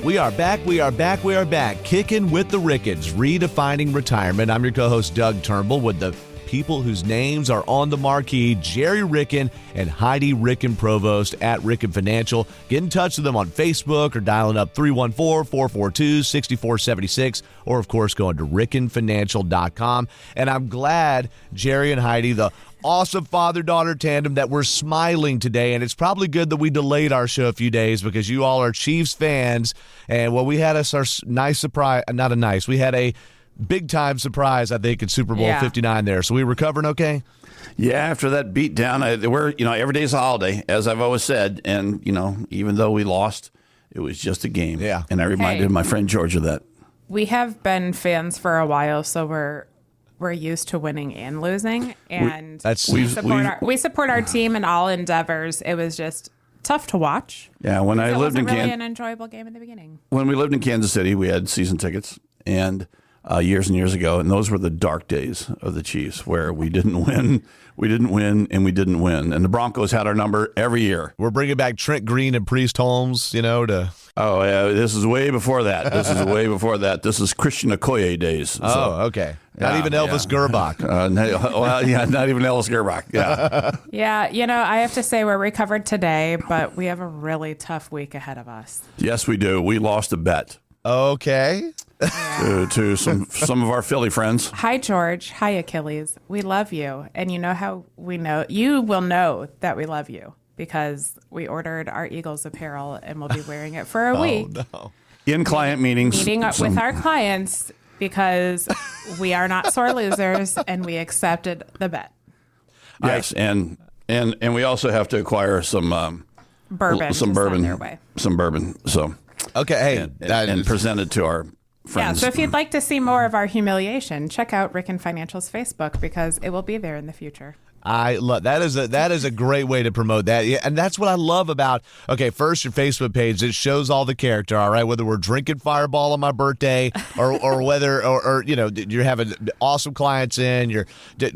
We are back. Kicking with the Rickens, redefining retirement. I'm your co-host, Doug Turnbull, with the people whose names are on the marquee, Gerry Ricken and Heidi Ricken-Provost at Ricken Financial. Get in touch with them on Facebook or dialing up 314-442-6476, or, of course, going to rickenfinancial.com. And I'm glad Gerry and Heidi, the awesome father-daughter tandem, that we're smiling today. And it's probably good that we delayed our show a few days because you all are Chiefs fans. And, well, we had our nice surprise. We had a big-time surprise, I think, in Super Bowl 59 there. So we recovering okay? Yeah, after that beat down, every day's a holiday, as I've always said. And, even though we lost, it was just a game. Yeah. And I reminded my friend George of that. We have been fans for a while, so we're used to winning and losing. And we support our team in all endeavors. It was just tough to watch. Yeah, when I lived in Kansas, really an enjoyable game in the beginning. When we lived in Kansas City, we had season tickets, and years and years ago, and those were the dark days of the Chiefs, where we didn't win, and we didn't win, and the Broncos had our number every year. We're bringing back Trent Green and Priest Holmes, to. Oh yeah, this is way before that. This is Christian Okoye days. So. Oh, okay. Not even Elvis Gerbach. Not even Elvis Gerbach. Yeah. Yeah, I have to say we're recovered today, but we have a really tough week ahead of us. Yes, we do. We lost a bet. Okay. to some of our Philly friends. Hi, George. Hi, Achilles. We love you. And you know how we know? You will know that we love you because we ordered our Eagles apparel and we'll be wearing it for a week. No. In client meetings. Meeting up with our clients because we are not sore losers and we accepted the bet. Yes, and we also have to acquire some bourbon. Some bourbon. Their way. Some bourbon. So. Okay. And present it to our friends. Yeah, so if you'd like to see more of our humiliation, check out Ricken Financial's Facebook because it will be there in the future. I love that is a great way to promote that. Yeah, and that's what I love about first your Facebook page, it shows all the character, all right, whether we're drinking Fireball on my birthday or whether or you're having awesome clients in your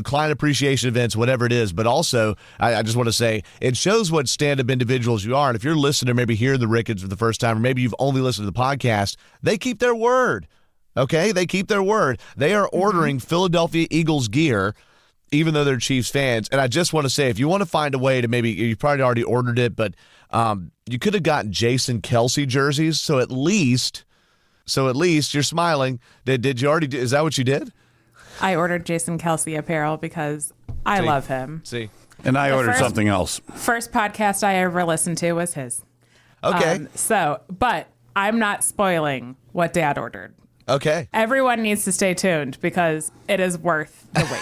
client appreciation events, whatever it is. But also I just want to say it shows what stand-up individuals you are. And if you're listening or maybe hearing the Rickens for the first time, or maybe you've only listened to the podcast, they keep their word. Okay, they keep their word. They are ordering Philadelphia Eagles gear, even though they're Chiefs fans. And I just want to say, if you want to find a way to maybe, you probably already ordered it, but you could have gotten Jason Kelsey jerseys. So at least you're smiling. Did you already is that what you did? I ordered Jason Kelsey apparel because I love him. See. And I ordered something else. First podcast I ever listened to was his. Okay. But I'm not spoiling what Dad ordered. Okay. Everyone needs to stay tuned because it is worth the wait.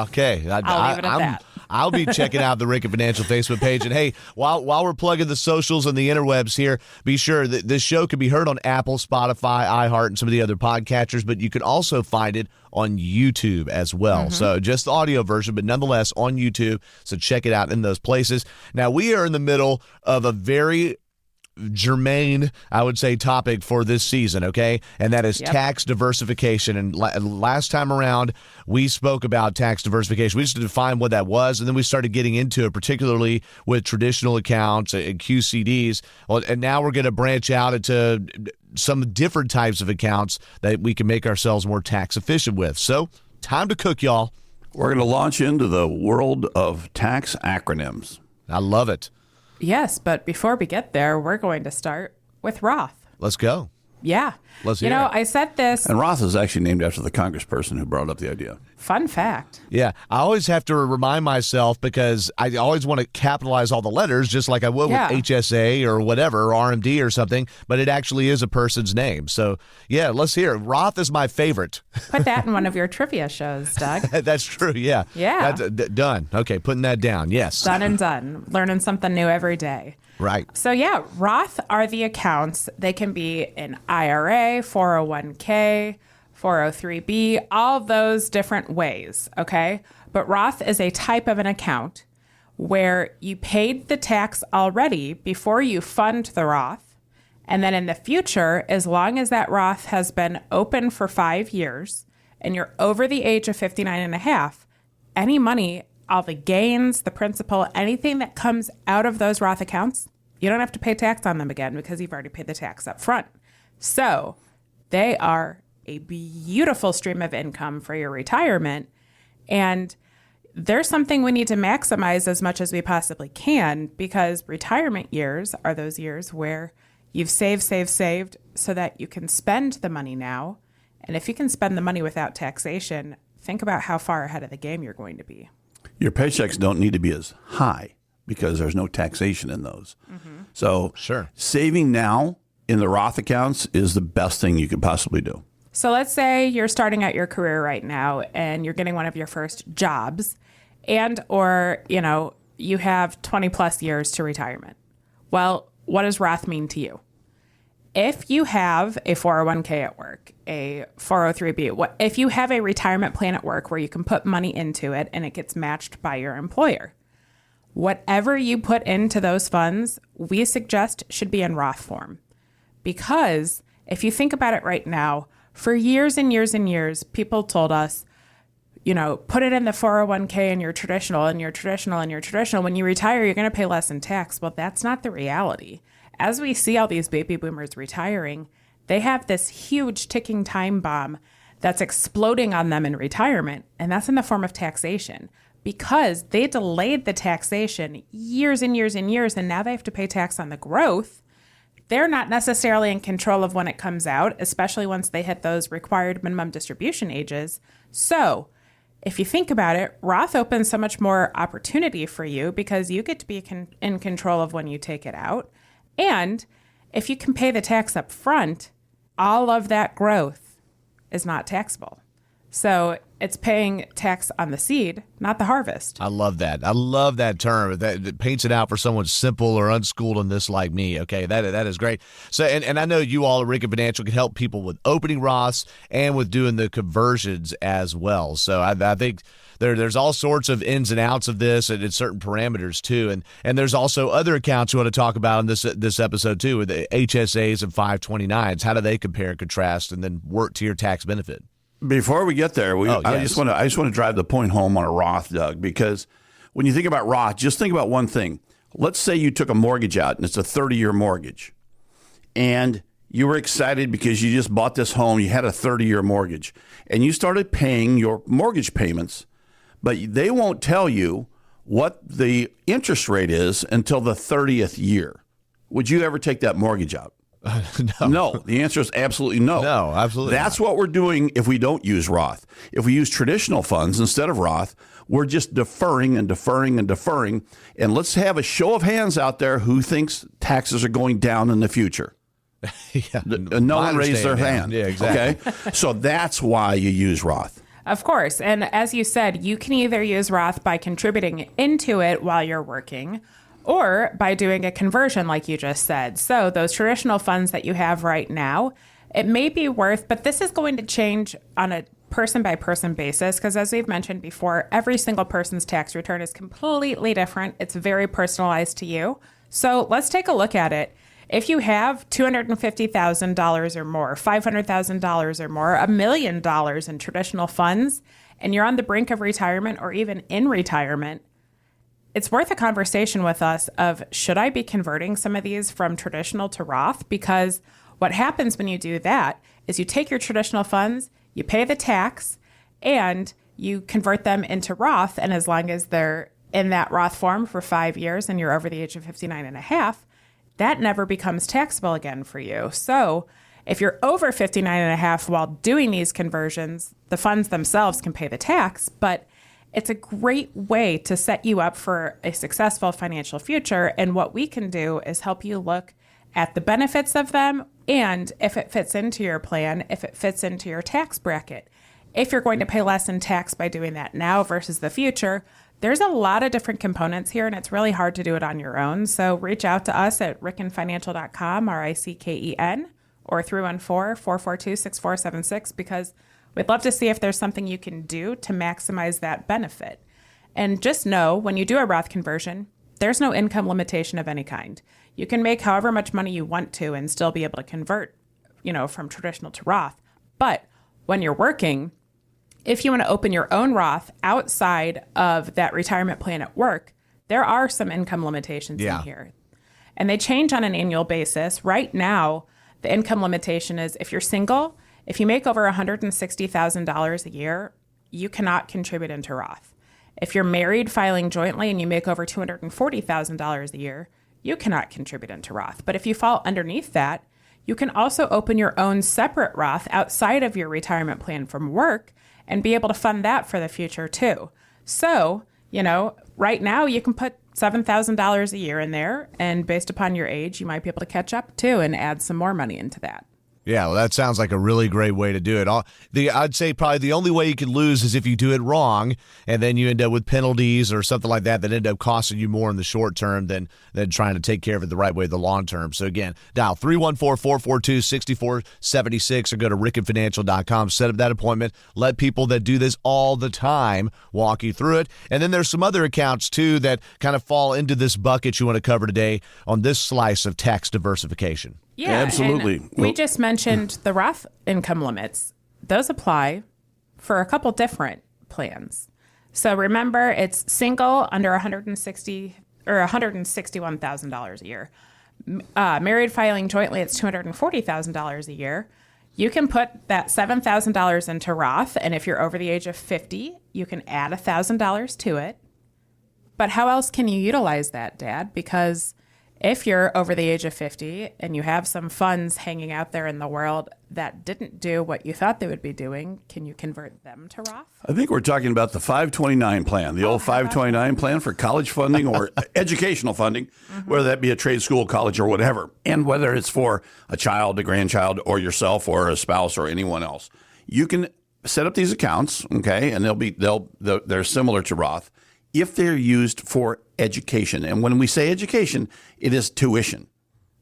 Okay. I'll leave it at that. I'll be checking out the Ricken Financial Facebook page. And hey, while we're plugging the socials and the interwebs here, be sure that this show can be heard on Apple, Spotify, iHeart, and some of the other podcatchers, but you can also find it on YouTube as well. Mm-hmm. So just the audio version, but nonetheless on YouTube. So check it out in those places. Now, we are in the middle of a very germane, I would say, topic for this season, okay? And that is tax diversification. And last time around, we spoke about tax diversification. We just defined what that was, and then we started getting into it, particularly with traditional accounts and QCDs. And now we're going to branch out into some different types of accounts that we can make ourselves more tax efficient with. So, time to cook, y'all. We're going to launch into the world of tax acronyms. I love it. Yes, but before we get there, we're going to start with Roth. Let's go. Yeah. Let's hear it. I said this. And Roth is actually named after the congressperson who brought up the idea. Fun fact. Yeah. I always have to remind myself because I always want to capitalize all the letters just like I would with HSA or whatever, or RMD or something, but it actually is a person's name. So, yeah, let's hear it. Roth is my favorite. Put that in one of your trivia shows, Doug. That's true, yeah. Yeah. That's done. Okay, putting that down, yes. Done and done. Learning something new every day. Right. So, Roth are the accounts. They can be an IRA, 401k, 403b, all those different ways, okay? But Roth is a type of an account where you paid the tax already before you fund the Roth. And then in the future, as long as that Roth has been open for 5 years and you're over the age of 59 and a half, any money, all the gains, the principal, anything that comes out of those Roth accounts, you don't have to pay tax on them again because you've already paid the tax up front. So they are a beautiful stream of income for your retirement. And there's something we need to maximize as much as we possibly can, because retirement years are those years where you've saved so that you can spend the money now. And if you can spend the money without taxation, think about how far ahead of the game you're going to be. Your paychecks don't need to be as high because there's no taxation in those. So Sure. saving now in the Roth accounts is the best thing you could possibly do. So let's say you're starting out your career right now and you're getting one of your first jobs, and or, you have 20 plus years to retirement. Well, what does Roth mean to you? If you have a 401k at work, a 403b, if you have a retirement plan at work where you can put money into it and it gets matched by your employer, whatever you put into those funds, we suggest should be in Roth form. Because if you think about it right now, for years and years and years, people told us, put it in the 401k and you're traditional and you're traditional and you're traditional. When you retire, you're going to pay less in tax. Well, that's not the reality. As we see all these baby boomers retiring, they have this huge ticking time bomb that's exploding on them in retirement. And that's in the form of taxation, because they delayed the taxation years and years and years. And now they have to pay tax on the growth. They're not necessarily in control of when it comes out, especially once they hit those required minimum distribution ages. So if you think about it, Roth opens so much more opportunity for you because you get to be in control of when you take it out. And if you can pay the tax up front, all of that growth is not taxable. So it's paying tax on the seed, not the harvest. I love that. I love that term. That paints it out for someone simple or unschooled in this like me. Okay, that is great. So, and I know you all at Ricken Financial can help people with opening Roths and with doing the conversions as well. So I think there's all sorts of ins and outs of this and certain parameters too. And there's also other accounts you want to talk about in this episode too, with the HSAs and 529s. How do they compare and contrast and then work to your tax benefit? Before we get there, I just want to drive the point home on a Roth, Doug, because when you think about Roth, just think about one thing. Let's say you took a mortgage out and it's a 30-year mortgage, and you were excited because you just bought this home. You had a 30-year mortgage, and you started paying your mortgage payments, but they won't tell you what the interest rate is until the 30th year. Would you ever take that mortgage out? No. The answer is absolutely no. No, absolutely That's what we're doing if we don't use Roth. If we use traditional funds instead of Roth, we're just deferring and deferring and deferring. And let's have a show of hands out there who thinks taxes are going down in the future. Yeah, no one raised their hand. Yeah, exactly. Okay? So that's why you use Roth. Of course. And as you said, you can either use Roth by contributing into it while you're working, or by doing a conversion like you just said. So those traditional funds that you have right now, it may be worth, but this is going to change on a person-by-person basis, because as we've mentioned before, every single person's tax return is completely different. It's very personalized to you. So let's take a look at it. If you have $250,000 or more, $500,000 or more, $1 million in traditional funds, and you're on the brink of retirement or even in retirement, it's worth a conversation with us of, should I be converting some of these from traditional to Roth? Because what happens when you do that is you take your traditional funds, you pay the tax, and you convert them into Roth. And as long as they're in that Roth form for 5 years and you're over the age of 59 and a half, that never becomes taxable again for you. So if you're over 59 and a half while doing these conversions, the funds themselves can pay the tax, but it's a great way to set you up for a successful financial future. And what we can do is help you look at the benefits of them and if it fits into your plan, if it fits into your tax bracket. If you're going to pay less in tax by doing that now versus the future, there's a lot of different components here, and it's really hard to do it on your own. So reach out to us at rickenfinancial.com, RICKEN, or 314-442-6476, because we'd love to see if there's something you can do to maximize that benefit. And just know, when you do a Roth conversion, there's no income limitation of any kind. You can make however much money you want to and still be able to convert, from traditional to Roth. But when you're working, if you want to open your own Roth outside of that retirement plan at work, there are some income limitations in here. And they change on an annual basis. Right now, The income limitation is if you're single, if you make over $160,000 a year, you cannot contribute into Roth. If you're married filing jointly and you make over $240,000 a year, you cannot contribute into Roth. But if you fall underneath that, you can also open your own separate Roth outside of your retirement plan from work and be able to fund that for the future too. So, right now you can put $7,000 a year in there, and based upon your age, you might be able to catch up too and add some more money into that. Yeah, well, that sounds like a really great way to do it. I'd say probably the only way you could lose is if you do it wrong, and then you end up with penalties or something like that end up costing you more in the short term than trying to take care of it the right way the long term. So again, dial 314-442-6476 or go to rickenfinancial.com. Set up that appointment. Let people that do this all the time walk you through it. And then there's some other accounts, too, that kind of fall into this bucket you want to cover today on this slice of tax diversification. Yeah, absolutely. We just mentioned the Roth income limits. Those apply for a couple different plans. So remember, it's single under $161,000 a year. Married filing jointly, it's $240,000 a year. You can put that $7,000 into Roth, and if you're over the age of 50, you can add $1,000 to it. But how else can you utilize that, Dad? Because if you're over the age of 50 and you have some funds hanging out there in the world that didn't do what you thought they would be doing, can you convert them to Roth? I think we're talking about the 529 plan, the old 529 plan for college funding or educational funding, whether that be a trade school, college, or whatever, and whether it's for a child, a grandchild, or yourself, or a spouse, or anyone else. You can set up these accounts, okay, and they're similar to Roth if they're used for education. And when we say education, it is tuition.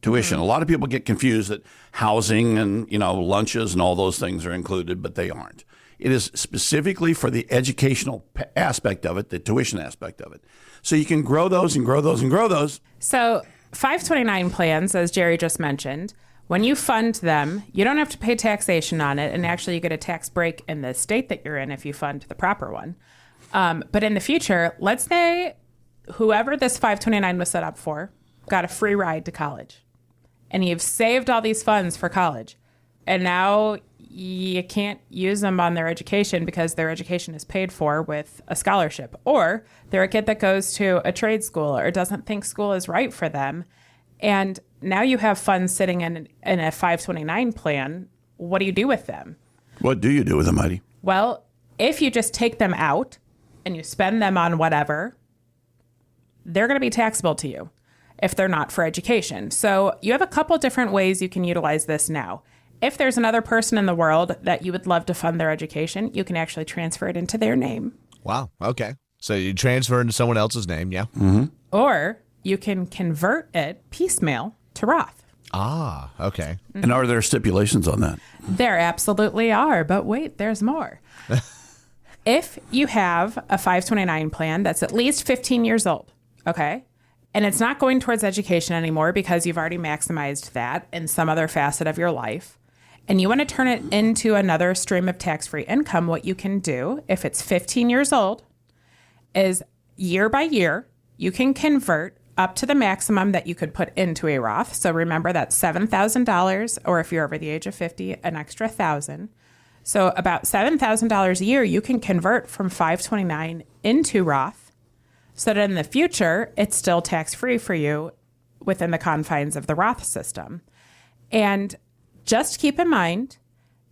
A lot of people get confused that housing and, lunches and all those things are included, but they aren't. It is specifically for the educational aspect of it, the tuition aspect of it. So you can grow those and grow those and grow those. So 529 plans, as Gerry just mentioned, when you fund them, you don't have to pay taxation on it. And actually you get a tax break in the state that you're in if you fund the proper one. But in the future, let's say whoever this 529 was set up for got a free ride to college, and you've saved all these funds for college, and now you can't use them on their education because their education is paid for with a scholarship, or they're a kid that goes to a trade school or doesn't think school is right for them, and now you have funds sitting in a 529 plan. What do you do with them? What do you do with them, Heidi? Well, if you just take them out and you spend them on whatever, they're going to be taxable to you if they're not for education. So you have a couple different ways you can utilize this now. If there's another person in the world that you would love to fund their education, you can actually transfer it into their name. Wow. Okay. So you transfer into someone else's name, yeah? Mm-hmm. Or you can convert it piecemeal to Roth. Ah, okay. And are there stipulations on that? There absolutely are, but wait, there's more. If you have a 529 plan that's at least 15 years old, okay, and it's not going towards education anymore because you've already maximized that in some other facet of your life, and you want to turn it into another stream of tax-free income, what you can do, if it's 15 years old, is year by year, you can convert up to the maximum that you could put into a Roth. So remember that's $7,000, or if you're over the age of 50, an extra $1,000. So about $7,000 a year, you can convert from 529 into Roth so that in the future, it's still tax-free for you within the confines of the Roth system. And just keep in mind,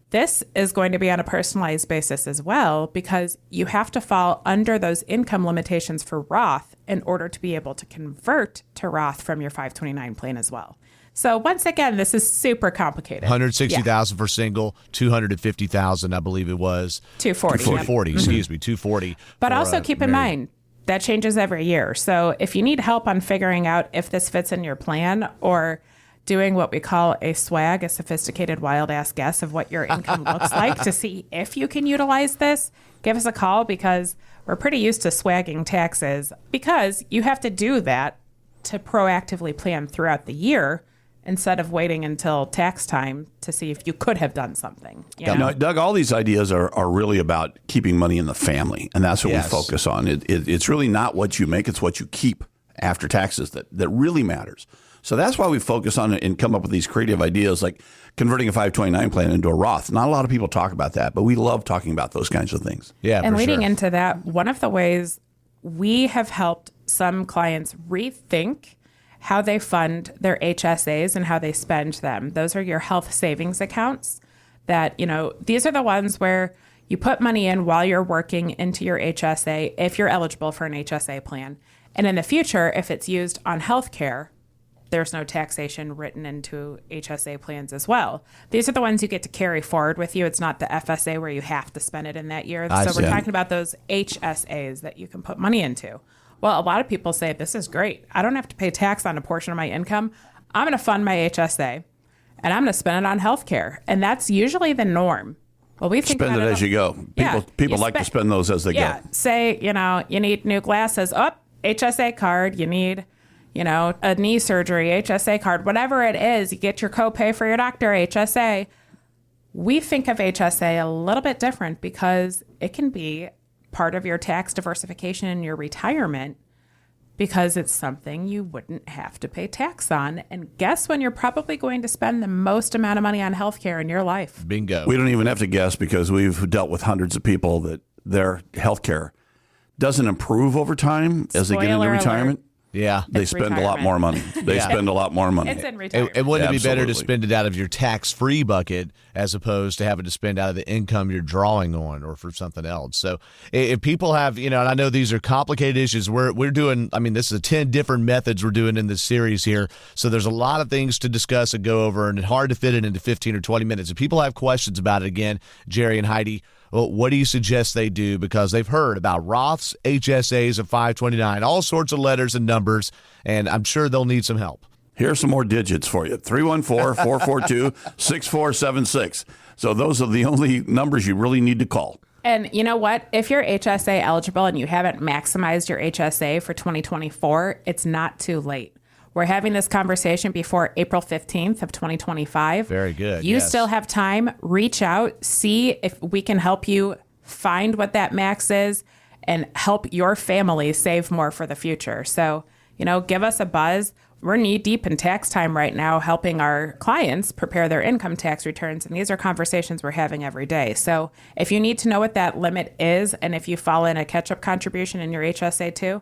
this is going to be on a personalized basis as well, because you have to fall under those income limitations for Roth in order to be able to convert to Roth from your 529 plan as well. So once again, this is super complicated. $160,000 for single, $250,000, I believe it was. 240. 240, excuse me, 240. But also keep in mind, that changes every year. So if you need help on figuring out if this fits in your plan, or doing what we call a swag, a sophisticated wild ass guess of what your income looks like to see if you can utilize this, give us a call, because we're pretty used to swagging taxes, because you have to do that to proactively plan throughout the year instead of waiting until tax time to see if you could have done something. You know? Doug, all these ideas are really about keeping money in the family, and that's what we focus on. It's really not what you make, it's what you keep after taxes that really matters. So that's why we focus on it and come up with these creative ideas like converting a 529 plan into a Roth. Not a lot of people talk about that, but we love talking about those kinds of things. Yeah, and for leading sure. into that, one of the ways we have helped some clients rethink how they fund their HSAs and how they spend them. Those are your health savings accounts that, these are the ones where you put money in while you're working into your HSA if you're eligible for an HSA plan. And in the future, if it's used on healthcare, there's no taxation written into HSA plans as well. These are the ones you get to carry forward with you. It's not the FSA where you have to spend it in that year. So we're talking about those HSAs that you can put money into. Well, a lot of people say, this is great. I don't have to pay tax on a portion of my income. I'm going to fund my HSA and I'm going to spend it on healthcare. And that's usually the norm. Well, we think spend it as you go. People like to spend those as they go. Say, you need new glasses. HSA card. You need, a knee surgery, HSA card, whatever it is. You get your copay for your doctor, HSA. We think of HSA a little bit different because it can be part of your tax diversification in your retirement because it's something you wouldn't have to pay tax on. And guess when you're probably going to spend the most amount of money on healthcare in your life? Bingo. We don't even have to guess because we've dealt with hundreds of people that their healthcare doesn't improve over time as they get into retirement. Yeah. They spend a lot more money. They spend a lot more money. It's in retirement. And wouldn't it be better to spend it out of your tax-free bucket as opposed to having to spend out of the income you're drawing on or for something else? So if people have, and I know these are complicated issues, we're doing, this is 10 different methods we're doing in this series here. So there's a lot of things to discuss and go over, and it's hard to fit it into 15 or 20 minutes. If people have questions about it, again, Gerry and Heidi, well, what do you suggest they do? Because they've heard about Roths, HSAs, and 529, all sorts of letters and numbers, and I'm sure they'll need some help. Here's some more digits for you. 314-442-6476. So those are the only numbers you really need to call. And you know what? If you're HSA eligible and you haven't maximized your HSA for 2024, it's not too late. We're having this conversation before April 15th of 2025. Very good. You still have time. Reach out, see if we can help you find what that max is and help your family save more for the future. So, give us a buzz. We're knee deep in tax time right now, helping our clients prepare their income tax returns. And these are conversations we're having every day. So if you need to know what that limit is, and if you fall in a catch-up contribution in your HSA too,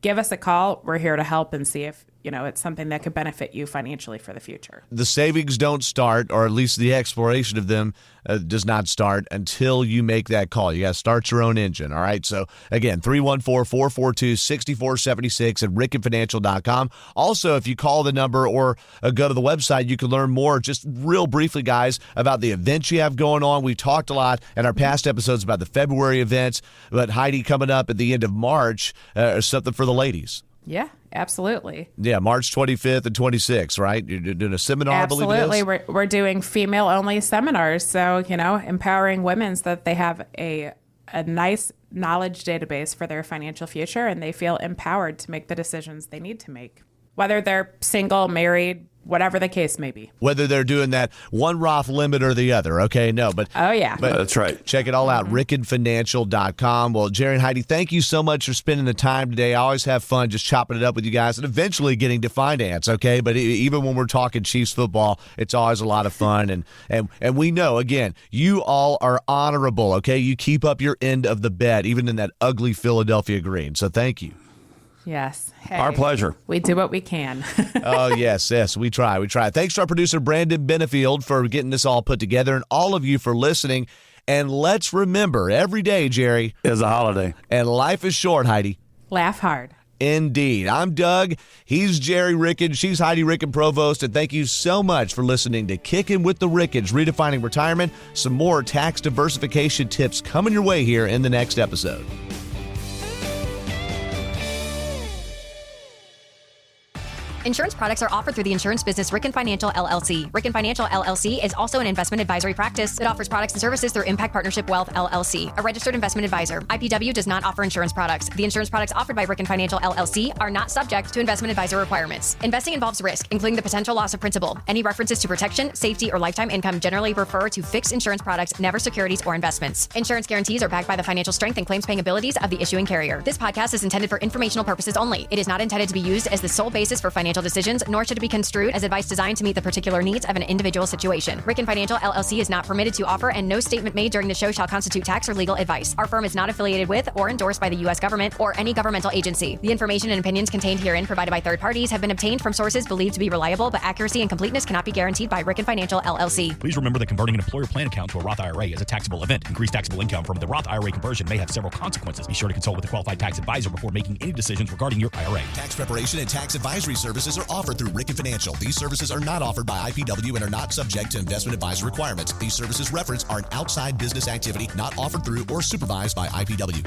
give us a call. We're here to help and see if it's something that could benefit you financially for the future. The savings don't start, or at least the exploration of them does not start until you make that call. You got to start your own engine, all right? So, again, 314-442-6476 at rickenfinancial.com. Also, if you call the number or go to the website, you can learn more, just real briefly, guys, about the events you have going on. We talked a lot in our past episodes about the February events, but Heidi, coming up at the end of March, something for the ladies. Yeah, absolutely. Yeah, March 25th and 26th, right? You're doing a seminar, absolutely. I believe it is? We're doing female-only seminars, so, empowering women so that they have a nice knowledge database for their financial future and they feel empowered to make the decisions they need to make, whether they're single, married, whatever the case may be. Whether they're doing that one Roth limit or the other, okay? No, but... Oh, yeah. But that's right. Check it all out, rickenfinancial.com. Well, Gerry and Heidi, thank you so much for spending the time today. I always have fun just chopping it up with you guys and eventually getting to finance, okay? But even when we're talking Chiefs football, it's always a lot of fun. And we know, again, you all are honorable, okay? You keep up your end of the bet, even in that ugly Philadelphia green. So thank you. Yes. Hey, our pleasure. We do what we can. Oh, yes. We try. Thanks to our producer, Brandon Benefield, for getting this all put together, and all of you for listening. And let's remember, every day, Gerry, is a holiday. And life is short, Heidi. Laugh hard. Indeed. I'm Doug. He's Gerry Ricken. She's Heidi Ricken-Provost. And thank you so much for listening to Kicking with the Rickens, Redefining Retirement. Some more tax diversification tips coming your way here in the next episode. Insurance products are offered through the insurance business Ricken Financial LLC. Ricken Financial LLC is also an investment advisory practice that offers products and services through Impact Partnership Wealth LLC, a registered investment advisor. IPW does not offer insurance products. The insurance products offered by Ricken Financial LLC are not subject to investment advisor requirements. Investing involves risk, including the potential loss of principal. Any references to protection, safety, or lifetime income generally refer to fixed insurance products, never securities or investments. Insurance guarantees are backed by the financial strength and claims paying abilities of the issuing carrier. This podcast is intended for informational purposes only. It is not intended to be used as the sole basis for financial financial decisions, nor should it be construed as advice designed to meet the particular needs of an individual situation. Ricken Financial LLC is not permitted to offer, and no statement made during the show shall constitute tax or legal advice. Our firm is not affiliated with or endorsed by the U.S. government or any governmental agency. The information and opinions contained herein provided by third parties have been obtained from sources believed to be reliable, but accuracy and completeness cannot be guaranteed by Ricken Financial LLC. Please remember that converting an employer plan account to a Roth IRA is a taxable event. Increased taxable income from the Roth IRA conversion may have several consequences. Be sure to consult with a qualified tax advisor before making any decisions regarding your IRA. Tax preparation and tax advisory services are offered through Ricken Financial. These services are not offered by IPW and are not subject to investment advisor requirements. These services referenced are an outside business activity not offered through or supervised by IPW.